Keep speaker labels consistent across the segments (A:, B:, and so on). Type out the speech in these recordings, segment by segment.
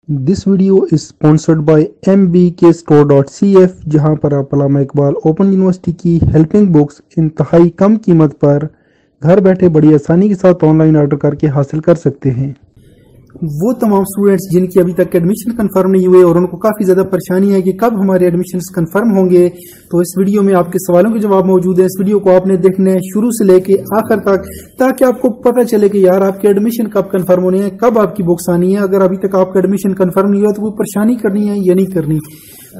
A: This video is sponsored by mbkstore.cf جہاں پر آپ علامہ Iqbal open university کی ہیلپنگ بکس انتہائی کم قیمت پر گھر بیٹھے بڑی آسانی کے ساتھ آن لائن آرڈر کر کے حاصل کر سکتے ہیں۔ وہ تمام اسٹوڈنٹس جن کی ابھی تک ایڈمیشن کنفرم نہیں ہوئے اور ان کو کافی زیادہ پریشانی ہے کہ کب ہمارے ایڈمیشنز کنفرم ہوں گے، تو اس ویڈیو میں آپ کے سوالوں کے جواب موجود ہیں۔ اس ویڈیو کو آپ نے دیکھنا ہے شروع سے لے کے آخر تک، تاکہ آپ کو پتہ چلے کہ یار آپ کے ایڈمیشن کب کنفرم ہونے ہیں، کب آپ کی بکس آنی ہے۔ اگر ابھی تک آپ کا ایڈمیشن کنفرم نہیں ہوا تو کوئی پریشانی کرنی ہے یا نہیں کرنی۔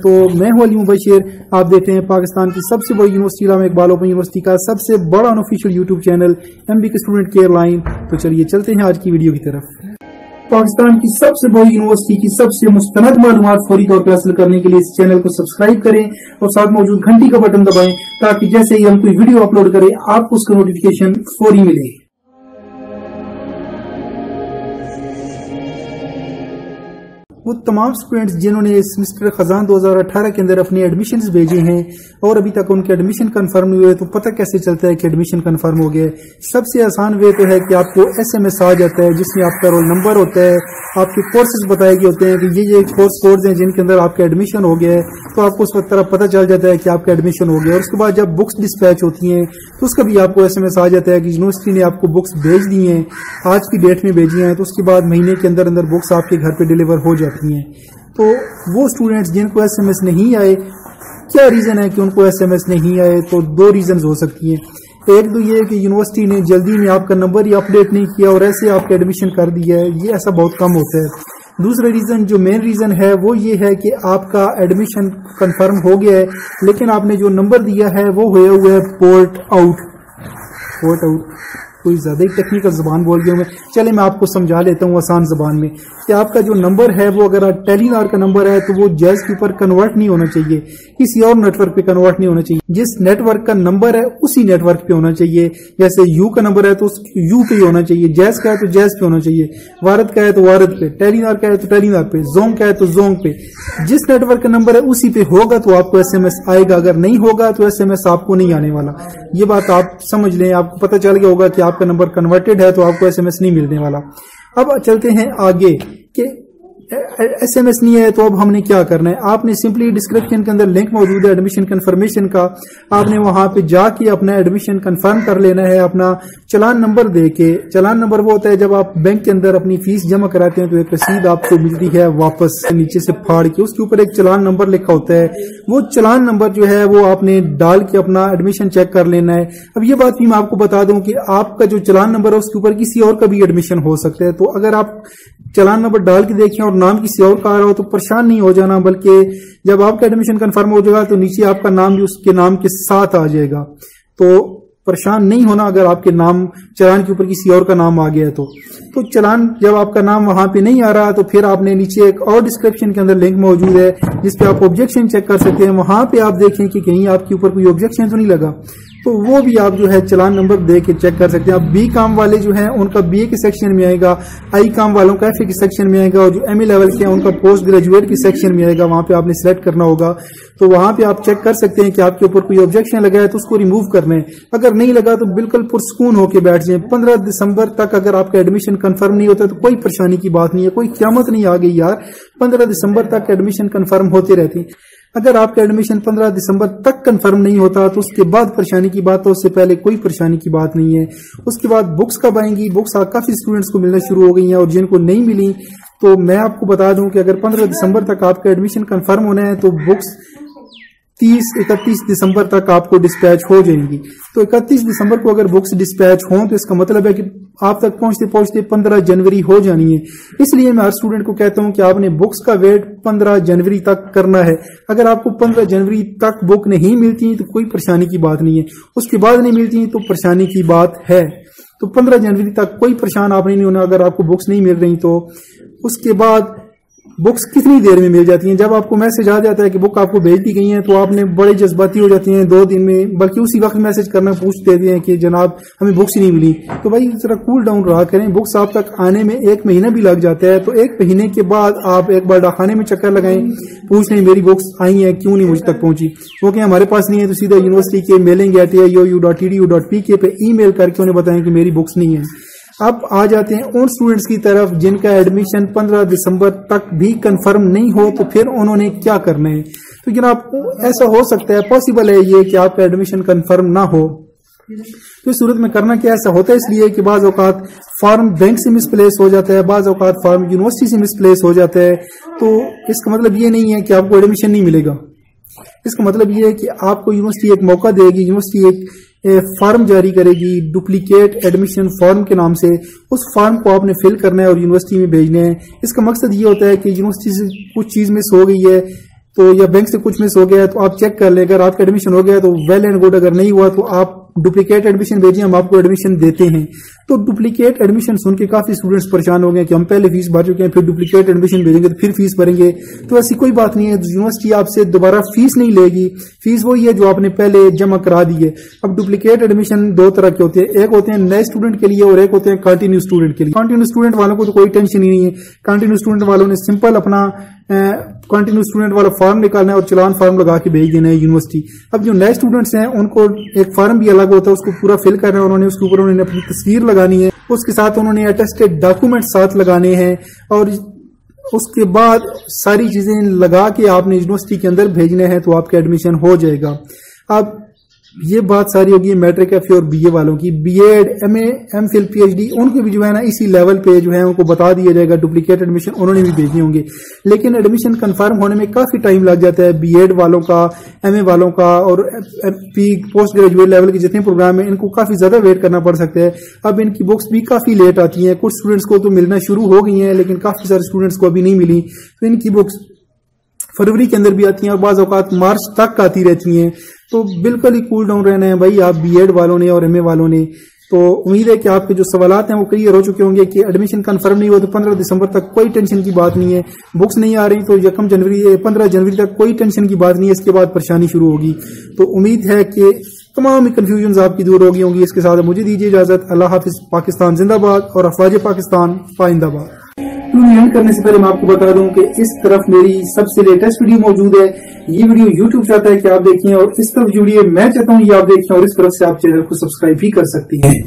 A: تو میں ہوں علی مبشر، آپ دیکھتے ہیں پاکستان کی سب سے بڑی یونیورسٹی علامہ اقبال اوپن یونیورسٹی کا سب سے بڑا انوفیشل یوٹیوب چینل MB کے اسٹوڈنٹ کیئر لائن۔ تو چلیے چلتے ہیں آج کی ویڈیو کی طرف۔ پاکستان کی سب سے بڑی یونیورسٹی کی سب سے مستند معلومات فوری طور پر حاصل کرنے کے لیے اس چینل کو سبسکرائب کریں اور ساتھ موجود گھنٹی کا بٹن دبائیں تاکہ جیسے ہی ہم کوئی ویڈیو اپلوڈ کریں آپ کو اس کا نوٹیفیکیشن فوری ملے۔ وہ تمام اسٹوڈنٹس جنہوں نے سیمسٹر خزاں 2018 کے اندر اپنے ایڈمیشنز بھیجے ہیں اور ابھی تک ان کے ایڈمیشن کنفرم نہیں ہوئے، تو پتہ کیسے چلتا ہے کہ ایڈمیشن کنفرم ہو گیا؟ سب سے آسان وے تو ہے کہ آپ کو SMS آ جاتا ہے جس میں آپ کا رول نمبر ہوتا ہے، آپ کے کورسز بتائے گئے ہوتے ہیں کہ یہ کورس ہیں جن کے اندر آپ کا ایڈمیشن ہو گیا ہے، تو آپ کو اس وقت طرح پتہ چل جاتا ہے کہ آپ کا ایڈمیشن ہو گیا۔ اور اس کے بعد جب بکس ڈسپیچ ہوتی ہیں تو اس کا بھی آپ کو SMS آ جاتا ہے کہ یونیورسٹی نے آپ کو بکس بھیج دی ہیں، آج کی ڈیٹ میں بھیجی ہیں، تو اس کے بعد مہینے کے اندر بکس آپ کے گھر پہ ڈیلیور ہو جاتی ہیں۔ تو وہ اسٹوڈنٹس جن کو SMS نہیں آئے، کیا ریزن ہے کہ ان کو SMS نہیں آئے؟ تو دو ریزنز ہو سکتی ہیں۔ ایک تو یہ کہ یونیورسٹی نے جلدی میں آپ کا نمبر ہی اپڈیٹ نہیں کیا اور ایسے آپ کا ایڈمیشن کر دیا ہے، یہ ایسا بہت کم ہوتا ہے۔ دوسرا ریزن جو مین ریزن ہے وہ یہ ہے کہ آپ کا ایڈمیشن کنفرم ہو گیا ہے لیکن آپ نے جو نمبر دیا ہے وہ ہوا ہے پورٹ آؤٹ۔ کوئی زیادہ ہی ٹیکنیکل زبان بول گیا میں، چلے میں آپ کو سمجھا لیتا ہوں آسان زبان میں کہ آپ کا جو نمبر ہے وہ اگر ٹیلی نار کا نمبر ہے تو وہ جیز کے اوپر کنورٹ نہیں ہونا چاہیے، کسی اور نیٹ ورک پہ کنورٹ نہیں ہونا چاہیے۔ جس نیٹ ورک کا نمبر ہے اسی نیٹ ورک پہ ہونا چاہیے۔ جیسے یو کا نمبر ہے تو اس یو پہ ہی ہونا چاہیے، جیز کا ہے تو جیز پہ ہونا چاہیے، وارد کا ہے تو وارد پہ، ٹیلی نار کا ہے تو ٹیلی نار پہ، زونگ کا ہے تو زونگ پہ۔ جس نیٹ ورک کا نمبر ہے اسی پہ ہوگا تو آپ کو SMS آئے گا، اگر نہیں ہوگا تو SMS آپ کو نہیں آنے والا۔ یہ بات آپ سمجھ لیں، آپ کو پتہ چل گیا ہوگا کہ آپ کا نمبر کنورٹڈ ہے تو آپ کو SMS نہیں ملنے والا۔ اب چلتے ہیں آگے کہ SMS نہیں ہے تو اب ہم نے کیا کرنا ہے۔ آپ نے سمپلی ڈسکرپشن کے اندر لنک موجود ہے ایڈمیشن کنفرمیشن کا، آپ نے وہاں پہ جا کے اپنا ایڈمیشن کنفرم کر لینا ہے اپنا چلان نمبر دے کے۔ چلان نمبر وہ ہوتا ہے جب آپ بینک کے اندر اپنی فیس جمع کراتے ہیں تو ایک رسید آپ کو ملتی ہے واپس نیچے سے پھاڑ کے، اس کے اوپر ایک چلان نمبر لکھا ہوتا ہے، وہ چلان نمبر جو ہے وہ آپ نے ڈال کے اپنا ایڈمیشن چیک کر لینا ہے۔ اب یہ بات بھی میں آپ کو بتا دوں کہ آپ کا جو چلان نمبر ہے اس کے اوپر کسی اور کا بھی ایڈمیشن ہو سکتا ہے، تو اگر آپ چلان نمبر ڈال کے دیکھیں اور نام کسی اور کا آ رہا ہو تو پریشان نہیں ہو جانا، بلکہ جب آپ کا ایڈمیشن کنفرم ہو جائے گا تو نیچے آپ کا نام بھی اس کے نام کے ساتھ آ جائے گا، تو پریشان نہیں ہونا اگر آپ کے نام چلان کے اوپر کسی اور کا نام آ گیا تو چلان جب آپ کا نام وہاں پہ نہیں آ رہا تو پھر آپ نے نیچے ایک اور ڈسکرپشن کے اندر لنک موجود ہے جس پہ آپ آبجیکشن چیک کر سکتے ہیں، وہاں پہ آپ دیکھیں کہ کہیں آپ کے اوپر کوئی آبجیکشن تو نہیں لگا، تو وہ بھی آپ جو ہے چلان نمبر دے کے چیک کر سکتے ہیں۔ اب بی کام والے جو ہیں ان کا BA کے سیکشن میں آئے گا، آئی کام والوں کا FA کے سیکشن میں آئے گا، اور جو MA لیول کے ہیں ان کا پوسٹ گریجویٹ کے سیکشن میں آئے گا، وہاں پہ آپ نے سلیکٹ کرنا ہوگا، تو وہاں پہ آپ چیک کر سکتے ہیں کہ آپ کے اوپر کوئی آبجیکشن لگا ہے تو اس کو ریموو کرنا ہے، اگر نہیں لگا تو بالکل پرسکون ہو کے بیٹھ جائیں۔ 15 دسمبر تک اگر آپ کا ایڈمیشن کنفرم نہیں ہوتا تو کوئی پریشانی کی بات نہیں ہے، کوئی قیامت نہیں آ گئی یار، 15 دسمبر تک ایڈمیشن کنفرم ہوتے رہتے ہیں۔ اگر آپ کا ایڈمیشن 15 دسمبر تک کنفرم نہیں ہوتا تو اس کے بعد پریشانی کی بات، تو اس سے پہلے کوئی پریشانی کی بات نہیں ہے۔ اس کے بعد بکس کب آئیں گی؟ بکس کافی اسٹوڈنٹس کو ملنا شروع ہو گئی ہیں اور جن کو نہیں ملی تو میں آپ کو بتا دوں کہ اگر 15 دسمبر تک آپ کا ایڈمیشن کنفرم ہونا ہے تو بکس 31 دسمبر تک آپ کو ڈسپیچ ہو جائیں گی۔ تو 31 دسمبر کو اگر بکس ڈسپیچ ہوں تو اس کا مطلب ہے کہ آپ تک پہنچتے پہنچتے 15 جنوری ہو جانی ہے۔ اس لیے میں ہر اسٹوڈنٹ کو کہتا ہوں کہ آپ نے بکس کا ویٹ 15 جنوری تک کرنا ہے۔ اگر آپ کو 15 جنوری تک بک نہیں ملتی تو کوئی پریشانی کی بات نہیں ہے، اس کے بعد نہیں ملتی تو پریشانی کی بات ہے۔ تو 15 جنوری تک کوئی پریشان آپ نہیں ہونا اگر آپ کو بکس نہیں مل رہی تو۔ اس کے بعد بکس کتنی دیر میں مل جاتی ہیں؟ جب آپ کو میسج آ جاتا ہے کہ بک آپ کو بھیج دی گئی ہیں تو آپ نے بڑے جذباتی ہو جاتی ہیں 2 دن میں، بلکہ اسی وقت میسج کرنا پوچھ دیتے ہیں کہ جناب ہمیں بکس ہی نہیں ملی۔ تو بھائی ذرا کول ڈاؤن رہا کریں، بکس آپ تک آنے میں 1 مہینہ بھی لگ جاتا ہے، تو 1 مہینے کے بعد آپ ایک بار ڈاکخانے میں چکر لگائیں، پوچھ لیں میری بکس آئی ہیں کیوں نہیں مجھ تک پہنچی، وہ کہ ہمارے پاس نہیں ہے، تو سیدھا یونیورسٹی کے ملیں AIOU.edu.pk پہ ای میل کر کے انہیں بتائیں کہ میری بکس نہیں ہے۔ اب آ جاتے ہیں ان اسٹوڈینٹس کی طرف جن کا ایڈمیشن 15 دسمبر تک بھی کنفرم نہیں ہو، تو پھر انہوں نے کیا کرنا ہے؟ تو جناب ایسا ہو سکتا ہے، پاسبل ہے یہ کہ آپ کا ایڈمیشن کنفرم نہ ہو، تو اس صورت میں کرنا کیا ایسا ہوتا ہے اس لیے کہ بعض اوقات فارم بینک سے مس پلیس ہو جاتا ہے، بعض اوقات فارم یونیورسٹی سے مس پلیس ہو جاتا ہے، تو اس کا مطلب یہ نہیں ہے کہ آپ کو ایڈمیشن نہیں ملے گا، اس کا مطلب یہ ہے کہ آپ کو یونیورسٹی ایک موقع دے گی، یونیورسٹی ایک فارم جاری کرے گی ڈپلیکیٹ ایڈمیشن فارم کے نام سے، اس فارم کو آپ نے فل کرنا ہے اور یونیورسٹی میں بھیجنا ہے۔ اس کا مقصد یہ ہوتا ہے کہ یونیورسٹی سے کچھ چیز مس ہو گئی ہے تو یا بینک سے کچھ مس ہو گیا ہے تو آپ چیک کر لیں، اگر آپ کا ایڈمیشن ہو گیا تو ویل اینڈ گڈ، اگر نہیں ہوا تو آپ ڈپلیکیٹ ایڈمیشن بھیجیں، ہم آپ کو ایڈمیشن دیتے ہیں۔ تو ڈپلیکیٹ ایڈمیشن سن کے کافی اسٹوڈنٹس پریشان ہو گئے کہ ہم پہلے فیس بھر چکے ہیں، پھر ڈپلیکیٹ ایڈمیشن بھیجیں گے تو پھر فیس بھریں گے، تو ایسی کوئی بات نہیں ہے، یونیورسٹی آپ سے دوبارہ فیس نہیں لے گی، فیس وہی ہے جو آپ نے پہلے جمع کرا دی ہے۔ اب ڈپلیکیٹ ایڈمیشن دو طرح کے ہوتے ہیں، ایک ہوتے ہیں نئے اسٹوڈنٹ کے لیے اور ایک ہوتے ہیں کنٹینیو اسٹوڈنٹ کے لیے۔ کنٹینیو اسٹوڈنٹ والوں کو تو کوئی ٹینشن ہی نہیں ہے، کنٹینیو اسٹوڈنٹ والوں نے سمپل اپنا کنٹینیو اسٹوڈنٹ والا فارم نکالنا ہے اور چلان فارم لگا کے بھیج دینا ہے یونیورسٹی۔ اب جو نئے اسٹوڈنٹس ہیں ان کو ایک فارم بھی الگ ہوتا ہے، اس کو پورا فل کرنا ہے، انہوں نے اس کے اوپر انہوں نے اپنی تصویر لگانی ہے، اس کے ساتھ انہوں نے اٹیسٹڈ ڈاکومنٹ ساتھ لگانے ہیں، اور اس کے بعد ساری چیزیں لگا کے آپ نے یونیورسٹی کے اندر بھیجنے ہیں تو آپ کا ایڈمیشن ہو جائے گا۔ اب یہ بات ساری ہوگی میٹرک ایف اے اور بی اے والوں کی، B Ed, M A, M Phil, P H D, ان کو بھی جو ہے نا اسی لیول پہ جو ہے ان کو بتا دیا جائے گا ڈپلیکیٹ ایڈمیشن انہوں نے بھی بھیجنے ہوں گے، لیکن ایڈمیشن کنفرم ہونے میں کافی ٹائم لگ جاتا ہے۔ بی ایڈ والوں کا، ایم اے والوں کا اور پی پوسٹ گریجویٹ لیول کے جتنے پروگرام ہیں ان کو کافی زیادہ ویٹ کرنا پڑ سکتا ہے۔ اب ان کی بکس بھی کافی لیٹ آتی ہیں، کچھ اسٹوڈنٹس کو تو ملنا شروع ہو گئی ہیں لیکن کافی سارے اسٹوڈنٹس کو ابھی نہیں ملی، تو ان کی بکس فروری کے اندر بھی آتی ہیں اور بعض اوقات مارچ تک آتی رہتی ہیں، تو بالکل ہی کول ڈاؤن رہنا ہے بھائی آپ بی ایڈ والوں نے اور ایم اے والوں نے۔ تو امید ہے کہ آپ کے جو سوالات ہیں وہ کلیئر ہو چکے ہوں گے کہ ایڈمیشن کنفرم نہیں ہوا تو 15 دسمبر تک کوئی ٹینشن کی بات نہیں ہے، بکس نہیں آ رہی تو 15 جنوری تک کوئی ٹینشن کی بات نہیں ہے، اس کے بعد پریشانی شروع ہوگی۔ تو امید ہے کہ تمام کنفیوژنز آپ کی دور ہو گئی ہوں گی۔ اس کے ساتھ مجھے دیجیے اجازت، اللہ حافظ، پاکستان زندہ باد اور افواج پاکستان پائندہ باد۔ اینڈ کرنے سے پہلے میں آپ کو بتا دوں کہ اس طرف میری سب سے لیٹسٹ ویڈیو موجود ہے، یہ ویڈیو یوٹیوب چاہتا ہے کہ آپ دیکھیں، اور اس طرف ویڈیو میں چاہتا ہوں یہ آپ دیکھیں، اور اس طرف سے آپ چینل کو سبسکرائب بھی کر سکتی ہیں۔